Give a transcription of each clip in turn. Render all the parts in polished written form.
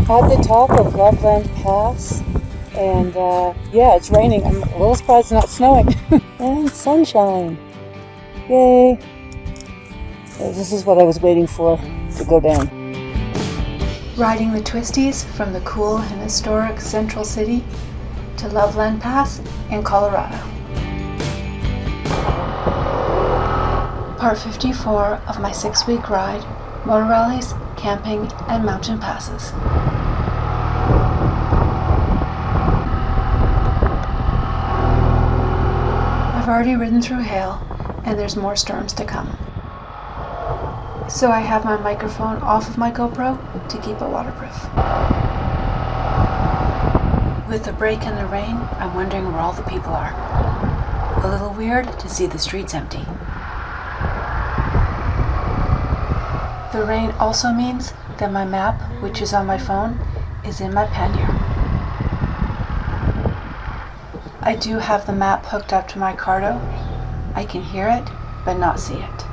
At the top of Loveland Pass, and yeah, it's raining. I'm a little surprised it's not snowing. And sunshine. Yay. This is what I was waiting for to go down. Riding the twisties from the cool and historic Central City to Loveland Pass in Colorado. Part 54 of my 6-week ride, motor rallies, camping, and mountain passes. I've already ridden through hail, and there's more storms to come. So I have my microphone off of my GoPro to keep it waterproof. With the break in the rain, I'm wondering where all the people are. A little weird to see the streets empty. The rain also means that my map, which is on my phone, is in my pannier. I do have the map hooked up to my Cardo. I can hear it, but not see it.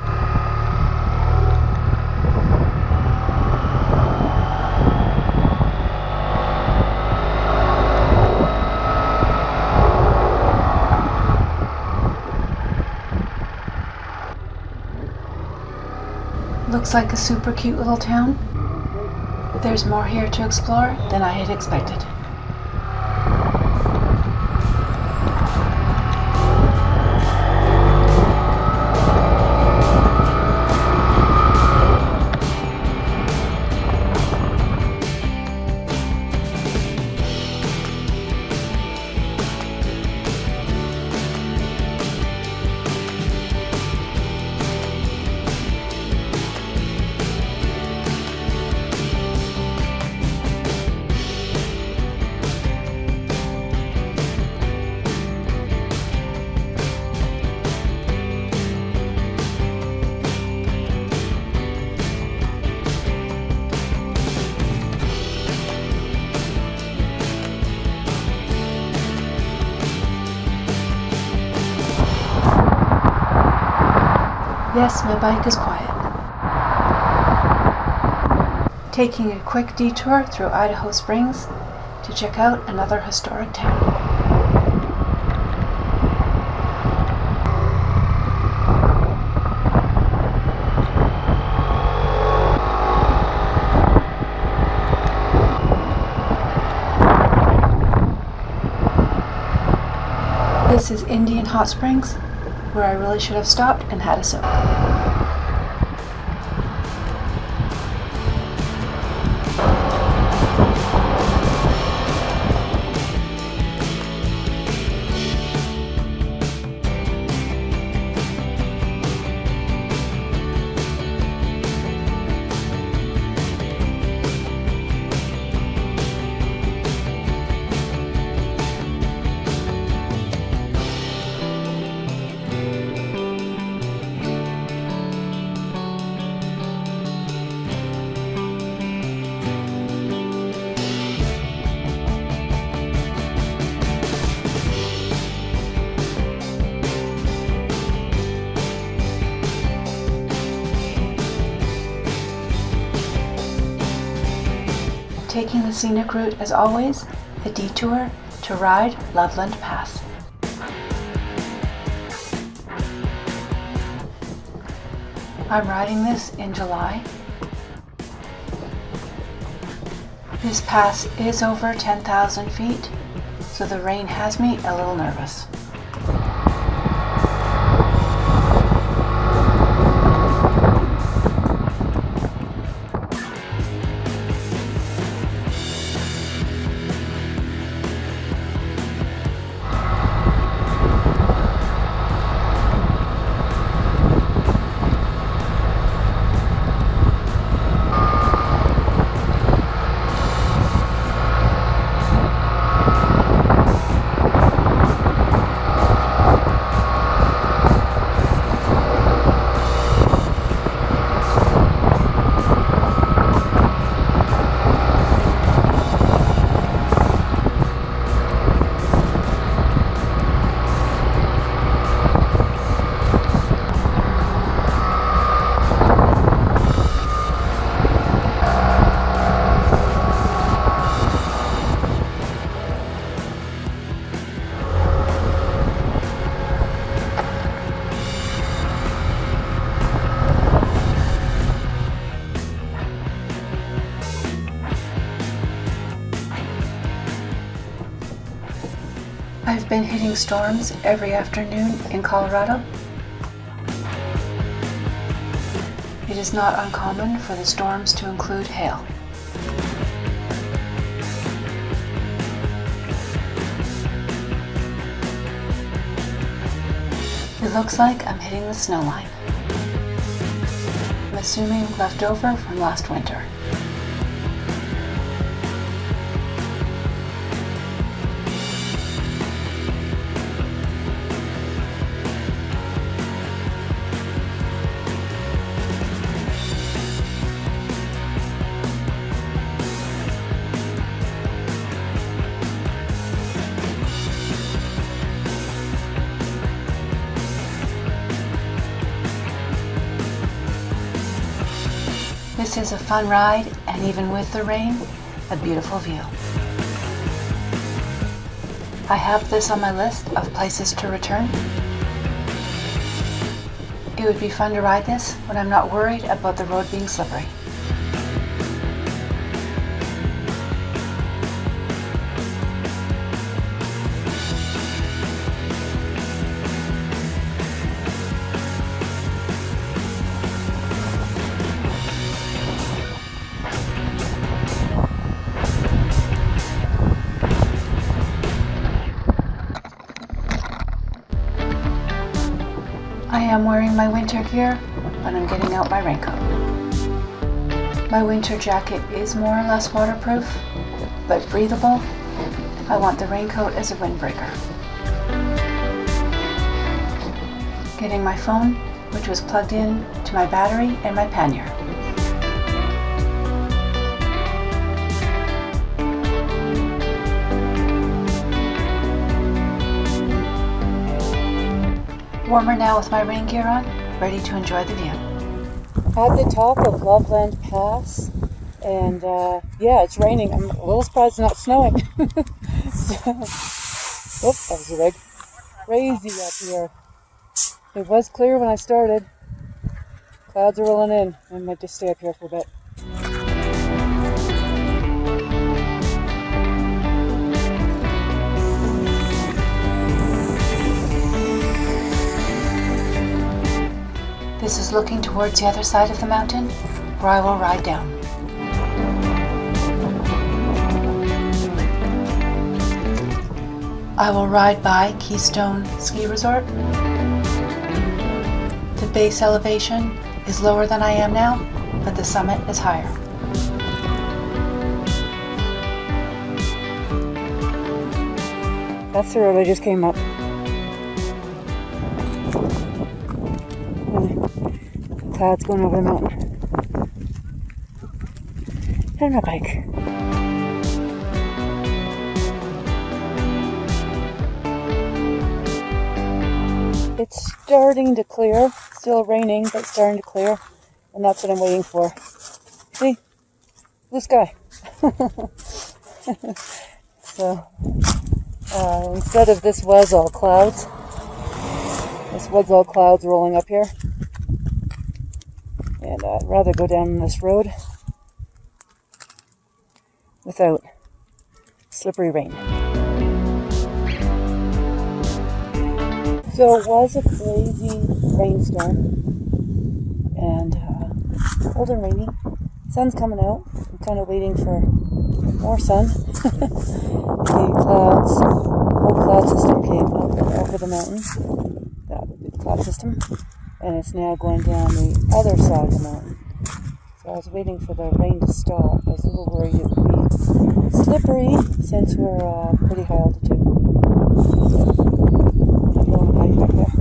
Looks like a super cute little town. There's more here to explore than I had expected. Yes, my bike is quiet. Taking a quick detour through Idaho Springs to check out another historic town. This is Indian Hot Springs, where I really should have stopped and had a soak. Taking the scenic route as always, a detour to ride Loveland Pass. I'm riding this in July. This pass is over 10,000 feet, so the rain has me a little nervous. I've been hitting storms every afternoon in Colorado. It is not uncommon for the storms to include hail. It looks like I'm hitting the snow line. I'm assuming leftover from last winter. This is a fun ride, and even with the rain, a beautiful view. I have this on my list of places to return. It would be fun to ride this when I'm not worried about the road being slippery. I am wearing my winter gear, but I'm getting out my raincoat. My winter jacket is more or less waterproof, but breathable. I want the raincoat as a windbreaker. Getting my phone, which was plugged in to my battery and my pannier. Warmer now with my rain gear on, ready to enjoy the view. At the top of Loveland Pass, and yeah, it's raining. I'm a little surprised it's not snowing. Oh, that was a rig. Crazy up here. It was clear when I started. Clouds are rolling in. I might just stay up here for a bit. This is looking towards the other side of the mountain, where I will ride down. I will ride by Keystone Ski Resort. The base elevation is lower than I am now, but the summit is higher. That's the road I just came up. Clouds going over the mountain. And my bike. It's starting to clear. Still raining, but starting to clear. And that's what I'm waiting for. See? Blue sky. So, instead of this was all clouds rolling up here. And I'd rather go down this road without slippery rain. So it was a crazy rainstorm, and cold and rainy. Sun's coming out. I'm kind of waiting for more sun. The whole cloud system came up over the mountain. That would be the cloud system. And it's now going down the other side of the mountain. So I was waiting for the rain to stop. I was a little worried it would be slippery since we're pretty high altitude. I'm going right back there.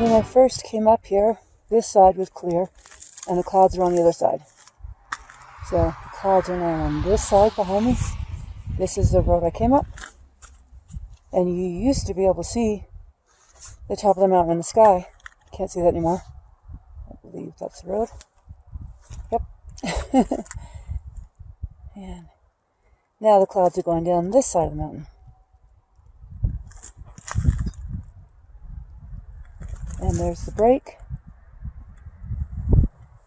When I first came up here, this side was clear and the clouds were on the other side. So the clouds are now on this side behind me. This is the road I came up, and you used to be able to see the top of the mountain in the sky. Can't see that anymore. I believe that's the road. Yep. And now the clouds are going down this side of the mountain. And there's the break.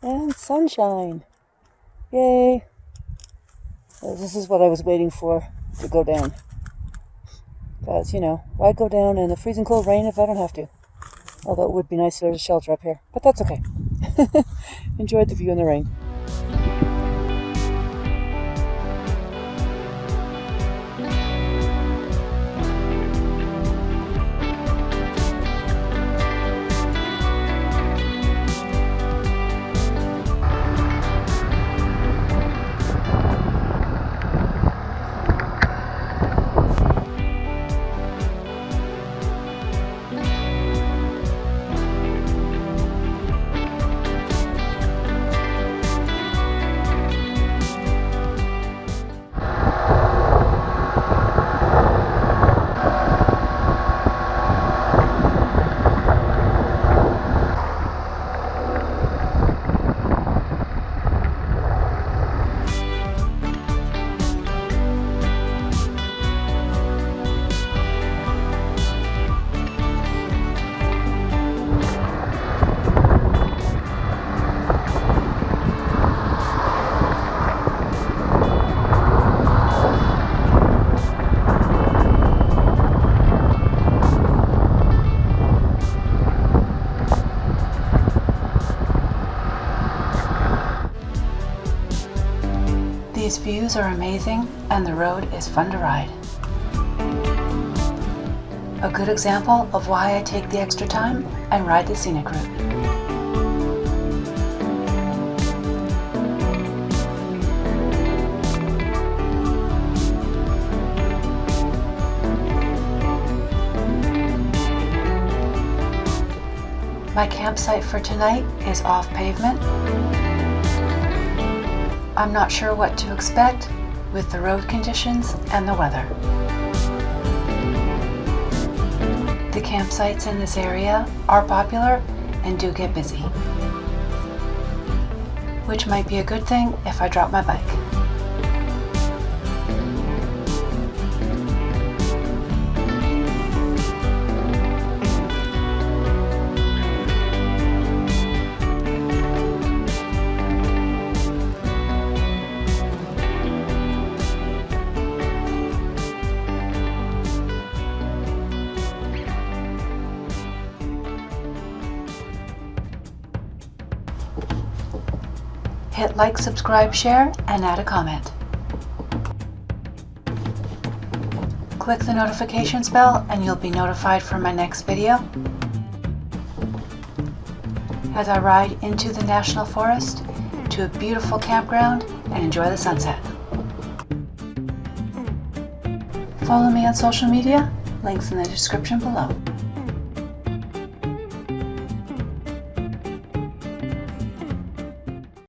and sunshine. Yay! This is what I was waiting for to go down. Because, why go down in the freezing cold rain if I don't have to? Although it would be nice if there was a shelter up here. But that's okay. Enjoyed the view in the rain. These views are amazing and the road is fun to ride. A good example of why I take the extra time and ride the scenic route. My campsite for tonight is off pavement. I'm not sure what to expect with the road conditions and the weather. The campsites in this area are popular and do get busy, which might be a good thing if I drop my bike. Hit like, subscribe, share, and add a comment. Click the notifications bell and you'll be notified for my next video as I ride into the National Forest to a beautiful campground and enjoy the sunset. Follow me on social media, links in the description below.